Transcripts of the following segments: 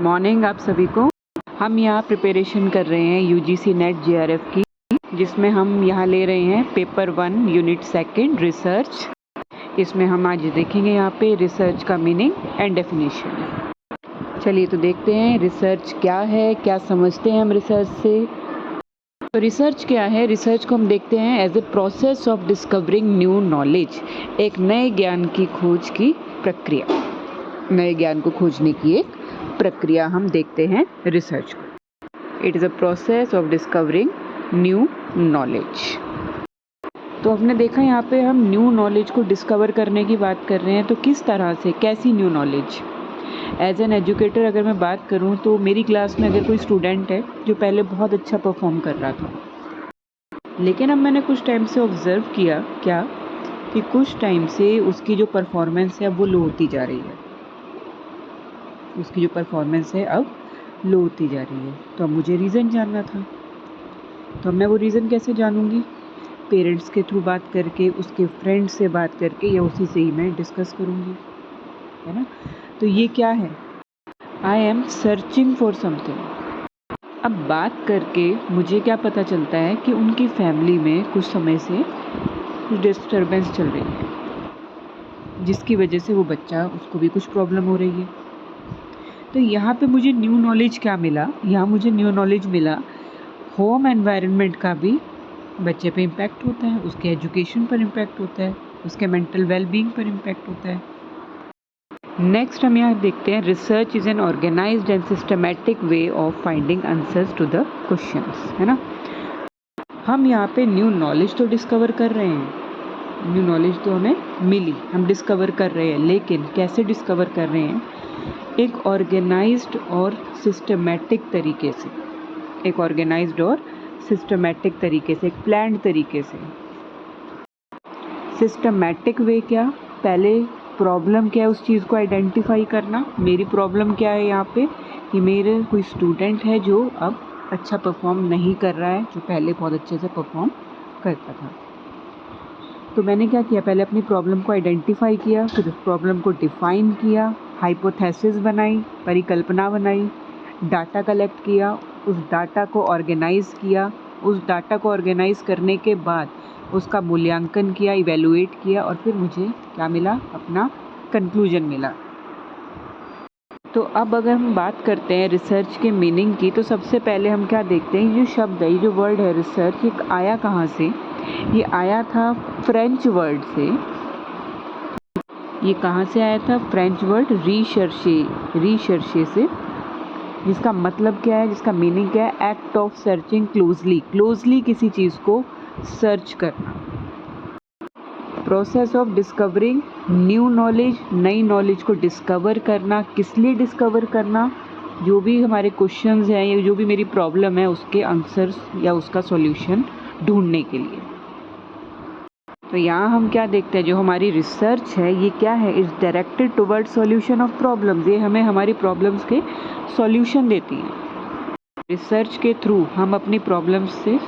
Morning आप सभी को। हम यहाँ प्रिपरेशन कर रहे हैं यूजीसी नेट जेआरएफ की, जिसमें हम यहाँ ले रहे हैं पेपर 1 यूनिट 2 रिसर्च। इसमें हम आज देखेंगे यहाँ पे रिसर्च का मीनिंग एंड डेफिनेशन। चलिए तो देखते हैं रिसर्च क्या है, क्या समझते हैं हम रिसर्च से। तो रिसर्च क्या है? रिसर्च को हम देखते हैं as a process of discovering new knowledge, एक नए ज्ञान की खोज की प्रक्रिया, नए ज्ञान को खोजने की एक प्रक्रिया हम देखते हैं रिसर्च को। It is a process of discovering new knowledge. तो हमने देखा यहाँ पे हम न्यू नॉलेज को डिस्कवर करने की बात कर रहे हैं। तो किस तरह से, कैसी new knowledge? As an educator अगर मैं बात करूँ तो मेरी क्लास में अगर कोई स्टूडेंट है जो पहले बहुत अच्छा परफॉर्म कर रहा था, लेकिन अब मैंने कुछ टाइम से ऑब्ज़र्व किया कि कुछ टाइम से उसकी जो परफॉर्मेंस है वो लो होती जा रही है। उसकी जो परफॉर्मेंस है अब लो होती जा रही है। तो अब मुझे रीज़न जानना था। तो अब मैं वो रीज़न कैसे जानूँगी? पेरेंट्स के थ्रू बात करके, उसके फ्रेंड्स से बात करके, या उसी से ही मैं डिस्कस करूँगी, है ना। तो ये क्या है? I am searching for something. अब बात करके मुझे क्या पता चलता है कि उनकी फैमिली में कुछ समय से कुछ डिस्टर्बेंस चल रही है, जिसकी वजह से वो बच्चा, उसको भी कुछ प्रॉब्लम हो रही है। तो यहाँ पे मुझे न्यू नॉलेज क्या मिला? यहाँ मुझे न्यू नॉलेज मिला होम एनवायरनमेंट का भी बच्चे पे इम्पैक्ट होता है, उसके एजुकेशन पर इम्पैक्ट होता है, उसके मेंटल वेलबींग पर इम्पैक्ट होता है। नेक्स्ट हम यहाँ देखते हैं research is an organised and systematic way of finding answers to the questions, है ना। हम यहाँ पे न्यू नॉलेज तो डिस्कवर कर रहे हैं, न्यू नॉलेज तो हमें मिली, हम डिस्कवर कर रहे हैं, लेकिन कैसे डिस्कवर कर रहे हैं? एक ऑर्गेनाइज्ड और सिस्टमैटिक तरीके से, एक ऑर्गेनाइज्ड और सिस्टमैटिक तरीके से, एक प्लान्ड तरीके से। सिस्टमैटिक वे क्या? पहले प्रॉब्लम क्या है उस चीज़ को आइडेंटिफाई करना। मेरी प्रॉब्लम क्या है यहाँ पे? कि मेरे कोई स्टूडेंट है जो अब अच्छा परफॉर्म नहीं कर रहा है, जो पहले बहुत अच्छे से परफॉर्म करता था। तो मैंने क्या किया? पहले अपनी प्रॉब्लम को आइडेंटिफाई किया, फिर उस प्रॉब्लम को डिफ़ाइन किया, हाइपोथेसिस बनाई, परिकल्पना बनाई, डाटा कलेक्ट किया, उस डाटा को ऑर्गेनाइज़ किया, उस डाटा को ऑर्गेनाइज़ करने के बाद उसका मूल्यांकन किया, इवैल्यूएट किया, और फिर मुझे क्या मिला? अपना कंक्लूजन मिला। तो अब अगर हम बात करते हैं रिसर्च के मीनिंग की, तो सबसे पहले हम क्या देखते हैं? ये जो शब्द है, ये जो वर्ड है रिसर्च, ये आया कहाँ से? ये आया था फ्रेंच वर्ड से। ये कहाँ से आया था? फ्रेंच वर्ड रीशर्चे से, जिसका मतलब क्या है, जिसका मीनिंग क्या है? एक्ट ऑफ सर्चिंग क्लोजली किसी चीज़ को सर्च करना। Process of discovering new knowledge, नई नॉलेज को डिस्कवर करना। किस लिए डिस्कवर करना? जो भी हमारे क्वेश्चंस हैं या जो भी मेरी प्रॉब्लम है, उसके आंसर्स या उसका सॉल्यूशन ढूंढने के लिए। तो यहाँ हम क्या देखते हैं? जो हमारी रिसर्च है ये क्या है? It's directed toward solution of problems. ये हमें हमारी प्रॉब्लम्स के सॉल्यूशन देती हैं। रिसर्च के थ्रू हम अपनी प्रॉब्लम्स से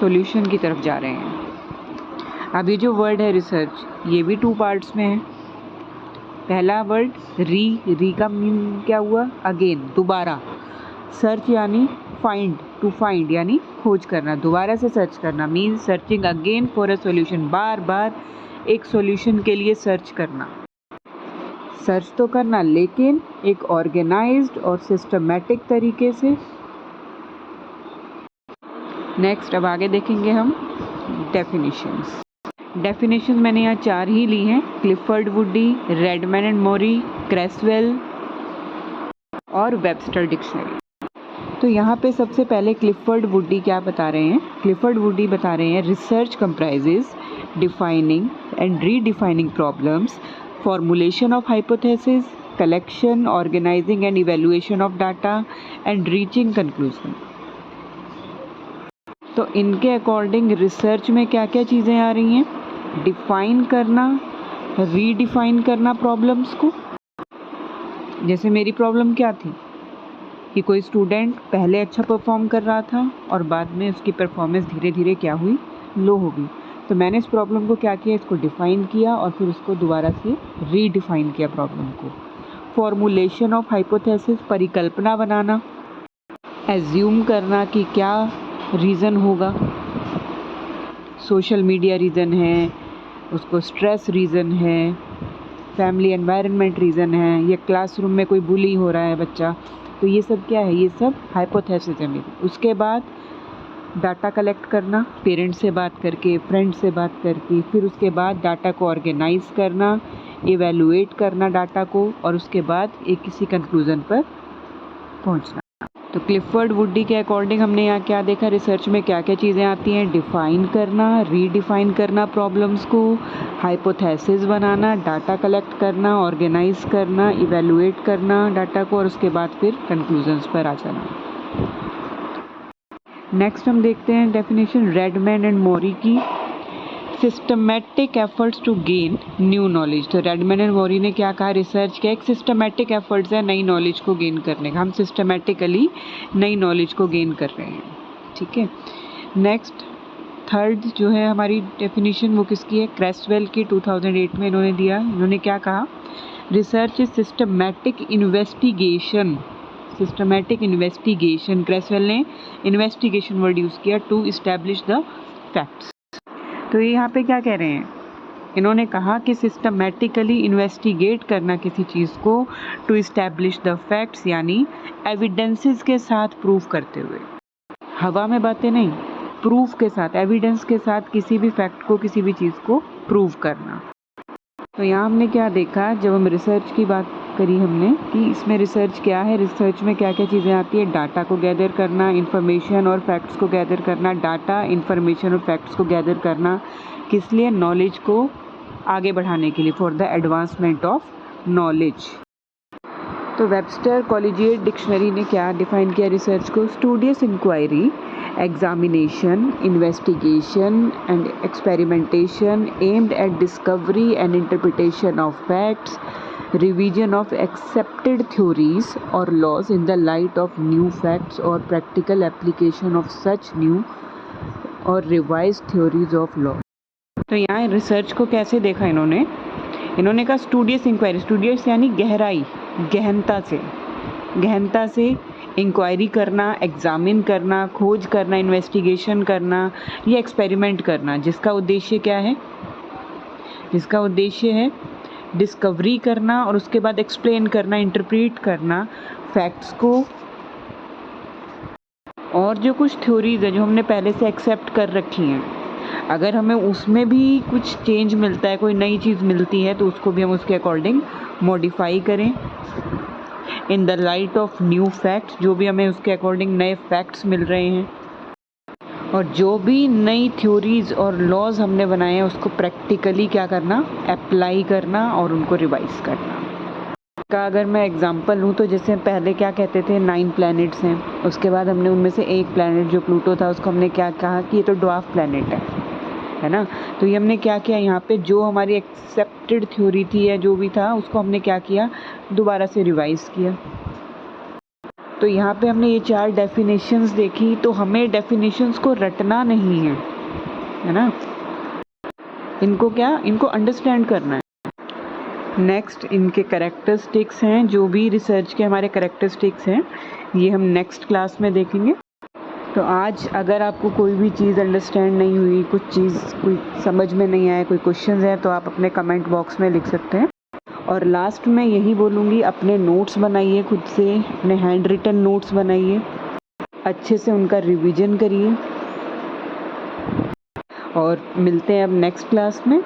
सॉल्यूशन की तरफ जा रहे हैं। अब ये जो वर्ड है रिसर्च, ये भी 2 पार्ट्स में है। पहला वर्ड री का मीन क्या हुआ? अगेन, दोबारा। सर्च यानी फाइंड, टू फाइंड यानी खोज करना, दोबारा से सर्च करना, mean searching again for a solution. बार बार एक सॉल्यूशन के लिए सर्च करना। सर्च तो करना, लेकिन एक ऑर्गेनाइज्ड और सिस्टमैटिक तरीके से। नेक्स्ट अब आगे देखेंगे हम डेफिनेशंस। डेफिनेशन मैंने यहाँ 4 ही ली हैं: क्लिफर्ड वुडी, रेडमैन एंड मोरी, क्रेसवेल और वेबस्टर डिक्शनरी। तो यहाँ पे सबसे पहले क्लिफर्ड वुडी क्या बता रहे हैं? क्लिफर्ड वुडी बता रहे हैं research comprises defining and redefining problems, formulation of hypothesis, collection, organising and evaluation of data and reaching conclusion. तो इनके अकॉर्डिंग रिसर्च में क्या क्या चीज़ें आ रही हैं? डिफ़ाइन करना, रीडिफ़ाइन करना प्रॉब्लम्स को। जैसे मेरी प्रॉब्लम क्या थी कि कोई स्टूडेंट पहले अच्छा परफॉर्म कर रहा था और बाद में उसकी परफॉर्मेंस धीरे धीरे क्या हुई? लो हो गई। तो मैंने इस प्रॉब्लम को क्या किया? इसको डिफ़ाइन किया और फिर उसको दोबारा से रीडिफ़ाइन किया प्रॉब्लम को। फॉर्मुलेशन ऑफ हाइपोथेसिस, परिकल्पना बनाना, एज्यूम करना कि क्या रीज़न होगा, सोशल मीडिया रीज़न है, उसको स्ट्रेस रीज़न है, फैमिली एनवायरनमेंट रीज़न है, या क्लासरूम में कोई बुली हो रहा है बच्चा, तो ये सब क्या है, ये सब हाइपोथेसिस है मेरी। उसके बाद डाटा कलेक्ट करना, पेरेंट्स से बात करके, फ्रेंड्स से बात करके, फिर उसके बाद डाटा को ऑर्गेनाइज करना, इवेलुएट करना डाटा को, और उसके बाद एक किसी कंक्लूज़न पर पहुंचना। तो क्लिफर्ड वुडी के अकॉर्डिंग हमने यहाँ क्या देखा, रिसर्च में क्या क्या चीज़ें आती हैं, डिफ़ाइन करना, रीडिफ़ाइन करना प्रॉब्लम्स को, हाइपोथेसिस बनाना, डाटा कलेक्ट करना, ऑर्गेनाइज करना, इवेलुएट करना डाटा को, और उसके बाद फिर कंक्लूजन्स पर आ जाना। नेक्स्ट हम देखते हैं डेफिनेशन रेडमैन एंड मॉरी की, systematic efforts to gain new knowledge. तो रेडमैन एंड मॉरी ने क्या कहा, रिसर्च का एक सिस्टमेटिक एफर्ट्स है नई नॉलेज को गेन करने का, हम सिस्टमेटिकली नई नॉलेज को गेन कर रहे हैं, ठीक है। नेक्स्ट थर्ड जो है हमारी डेफिनेशन वो किसकी है, क्रेसवेल की, 2008 में इन्होंने दिया। इन्होंने क्या कहा, research is systematic investigation, systematic investigation, Creswell ने इन्वेस्टिगेशन वर्ड यूज़ किया, टू इस्टेब्लिश द फैक्ट्स। तो ये यहाँ पे क्या कह रहे हैं, इन्होंने कहा कि सिस्टमेटिकली इन्वेस्टिगेट करना किसी चीज़ को, टू इस्टेब्लिश द फैक्ट्स, यानी एविडेंसेस के साथ प्रूव करते हुए, हवा में बातें नहीं, प्रूफ के साथ, एविडेंस के साथ किसी भी फैक्ट को, किसी भी चीज़ को प्रूव करना। तो यहाँ हमने क्या देखा, जब हम रिसर्च की बात करी हमने कि इसमें रिसर्च क्या है, रिसर्च में क्या क्या चीज़ें आती है, डाटा को गैदर करना, इन्फॉर्मेशन और फैक्ट्स को गैदर करना, डाटा, इन्फॉर्मेशन और फैक्ट्स को गैदर करना किस लिए, नॉलेज को आगे बढ़ाने के लिए, for the advancement of knowledge. तो वेबस्टर कॉलेजिएट डिक्शनरी ने क्या डिफाइन किया रिसर्च को, studious inquiry, examination, investigation and experimentation aimed at discovery and interpretation of facts, revision of accepted theories or laws in the light of new facts or practical application of such new or revised theories of law। तो यहाँ research को कैसे देखा इन्होंने कहा studious inquiry, studious यानी गहराई, गहनता से इंक्वायरी करना, एग्जामिन करना, खोज करना, इन्वेस्टिगेशन करना या एक्सपेरिमेंट करना, जिसका उद्देश्य क्या है, जिसका उद्देश्य है डिस्कवरी करना और उसके बाद एक्सप्लेन करना, इंटरप्रेट करना फैक्ट्स को, और जो कुछ थ्योरीज है जो हमने पहले से एक्सेप्ट कर रखी हैं, अगर हमें उसमें भी कुछ चेंज मिलता है, कोई नई चीज़ मिलती है, तो उसको भी हम उसके अकॉर्डिंग मॉडिफाई करें, in the light of new facts, जो भी हमें उसके अकॉर्डिंग नए फैक्ट्स मिल रहे हैं, और जो भी नई थ्योरीज और लॉज हमने बनाए हैं उसको प्रैक्टिकली क्या करना, अप्लाई करना और उनको रिवाइज करना। का अगर मैं एग्जांपल लूँ तो जैसे पहले क्या कहते थे 9 प्लैनेट्स हैं, उसके बाद हमने उनमें से एक प्लैनेट जो प्लूटो था उसको हमने क्या कहा कि ये तो ड्वार्फ प्लैनेट है ना। तो ये हमने क्या किया, यहाँ पे जो हमारी एक्सेप्टेड थ्योरी थी या जो भी था उसको हमने क्या किया, दोबारा से रिवाइज किया। तो यहाँ पे हमने ये 4 डेफिनेशंस देखी, तो हमें डेफिनेशंस को रटना नहीं है ना, इनको अंडरस्टैंड करना है। नेक्स्ट इनके कैरेक्टरिस्टिक्स हैं, जो भी रिसर्च के हमारे कैरेक्टरिस्टिक्स हैं ये हम नेक्स्ट क्लास में देखेंगे। तो आज अगर आपको कोई भी चीज़ अंडरस्टैंड नहीं हुई, कुछ चीज़ कोई समझ में नहीं आया, कोई क्वेश्चन है, तो आप अपने कमेंट बॉक्स में लिख सकते हैं। और लास्ट में यही बोलूँगी, अपने नोट्स बनाइए, खुद से अपने हैंड रिटन नोट्स बनाइए, अच्छे से उनका रिवीजन करिए, और मिलते हैं अब नेक्स्ट क्लास में।